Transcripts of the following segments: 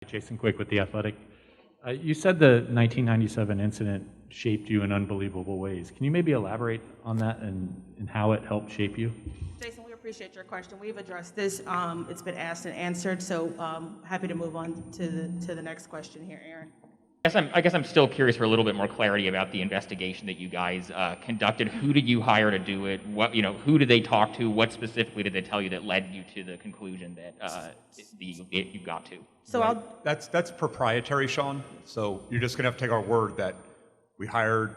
Jason Quick with The Athletic. You said the 1997 incident shaped you in unbelievable ways. Can you maybe elaborate on that and how it helped shape you? Jason, we appreciate your question. We've addressed this. It's been asked and answered, so happy to move on to the next question here, Aaron. I guess I'm still curious for a little bit more clarity about the investigation that you guys conducted. Who did you hire to do it? Who did they talk to? What specifically did they tell you that led you to the conclusion that you got to? So right. That's proprietary, Sean. So you're just going to have to take our word that we hired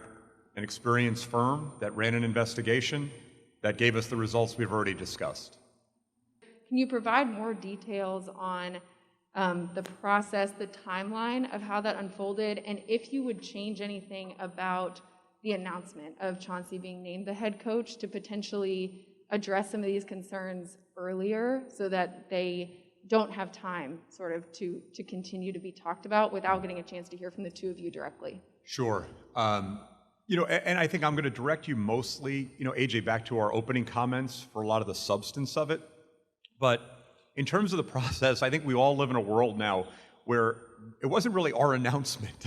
an experienced firm that ran an investigation that gave us the results we've already discussed. Can you provide more details on the process, the timeline of how that unfolded, and if you would change anything about the announcement of Chauncey being named the head coach to potentially address some of these concerns earlier so that they don't have time sort of to continue to be talked about without getting a chance to hear from the two of you directly? Sure. And I think I'm going to direct you mostly, AJ, back to our opening comments for a lot of the substance of it. But in terms of the process, I think we all live in a world now where it wasn't really our announcement,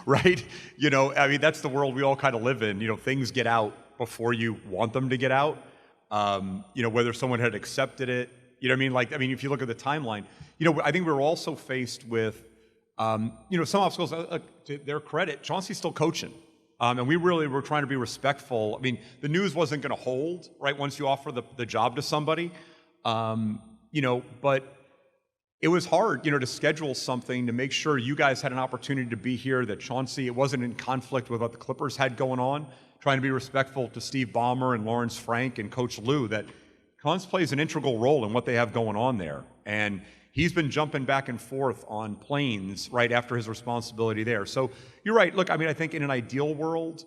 right? That's the world we all kind of live in. Things get out before you want them to get out. Whether someone had accepted it, if you look at the timeline, I think we were also faced with, some obstacles. To their credit, Chauncey's still coaching. And we really were trying to be respectful. The news wasn't going to hold, right, once you offer the job to somebody. But it was hard, to schedule something to make sure you guys had an opportunity to be here, that Chauncey, it wasn't in conflict with what the Clippers had going on, trying to be respectful to Steve Ballmer and Lawrence Frank and Coach Lou, that Chauncey plays an integral role in what they have going on there. And he's been jumping back and forth on planes right after his responsibility there. So you're right. Look, I think in an ideal world,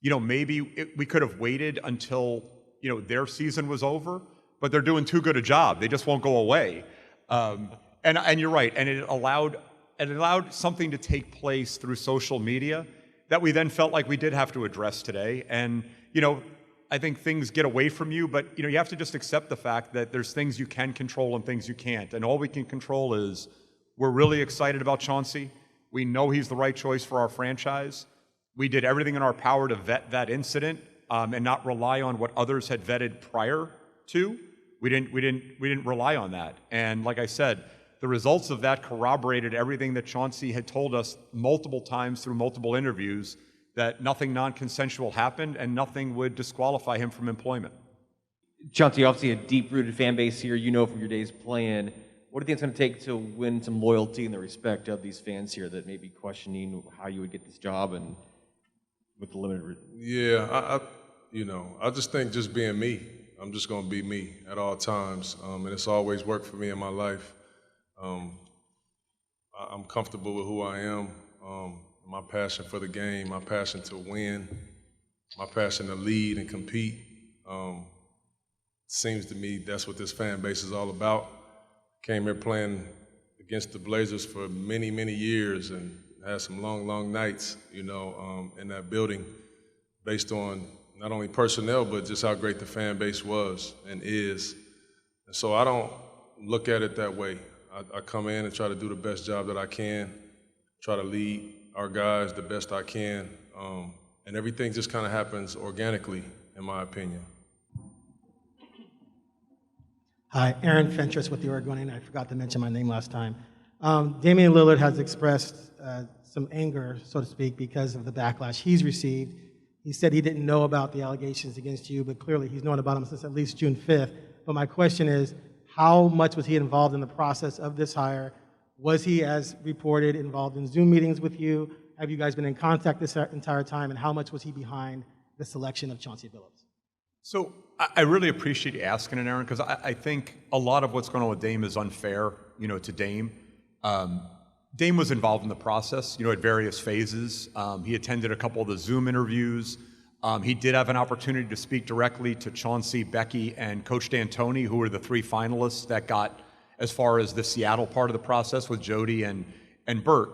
maybe we could have waited until, their season was over, but they're doing too good a job. They just won't go away. And you're right. And it allowed something to take place through social media that we then felt like we did have to address today. And, I think things get away from you, but you have to just accept the fact that there's things you can control and things you can't. And all we can control is we're really excited about Chauncey. We know he's the right choice for our franchise. We did everything in our power to vet that incident and not rely on what others had vetted prior to. We didn't rely on that. And like I said, the results of that corroborated everything that Chauncey had told us multiple times through multiple interviews, that nothing non-consensual happened and nothing would disqualify him from employment. Chauncey, obviously a deep-rooted fan base here. From your days playing. What do you think it's going to take to win some loyalty and the respect of these fans here that may be questioning how you would get this job and with the limited? Yeah, I just think just being me. I'm just going to be me at all times, and it's always worked for me in my life. I'm comfortable with who I am. My passion for the game, my passion to win, my passion to lead and compete. Seems to me that's what this fan base is all about. Came here playing against the Blazers for many, many years and had some long, long nights, in that building based on not only personnel, but just how great the fan base was and is. And so I don't look at it that way. I come in and try to do the best job that I can, try to lead our guys the best I can, and everything just kind of happens organically, in my opinion. Hi, Aaron Fentress with the Oregonian. I forgot to mention my name last time. Damian Lillard has expressed some anger, so to speak, because of the backlash he's received. He said he didn't know about the allegations against you, but clearly he's known about them since at least June 5th. But my question is, how much was he involved in the process of this hire? Was he, as reported, involved in Zoom meetings with you? Have you guys been in contact this entire time? And how much was he behind the selection of Chauncey Billups? So I really appreciate you asking it, Aaron, because I think a lot of what's going on with Dame is unfair, to Dame. Dame was involved in the process, at various phases. He attended a couple of the Zoom interviews. He did have an opportunity to speak directly to Chauncey, Becky, and Coach D'Antoni, who were the three finalists that got as far as the Seattle part of the process with Jody and Bert.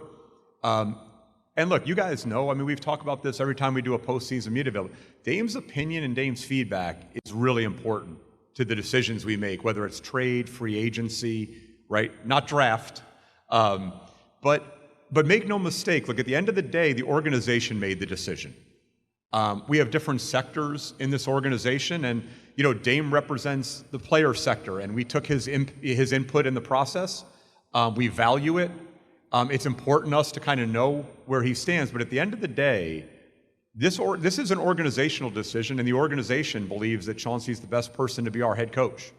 And look, you guys know, we've talked about this every time we do a postseason media available. Dame's opinion and Dame's feedback is really important to the decisions we make, whether it's trade, free agency, right? Not draft, But make no mistake, look, at the end of the day, the organization made the decision. We have different sectors in this organization, and Dame represents the player sector, and we took his input in the process. We value it. It's important to us to kind of know where he stands, but at the end of the day, this is an organizational decision, and the organization believes that Chauncey's the best person to be our head coach.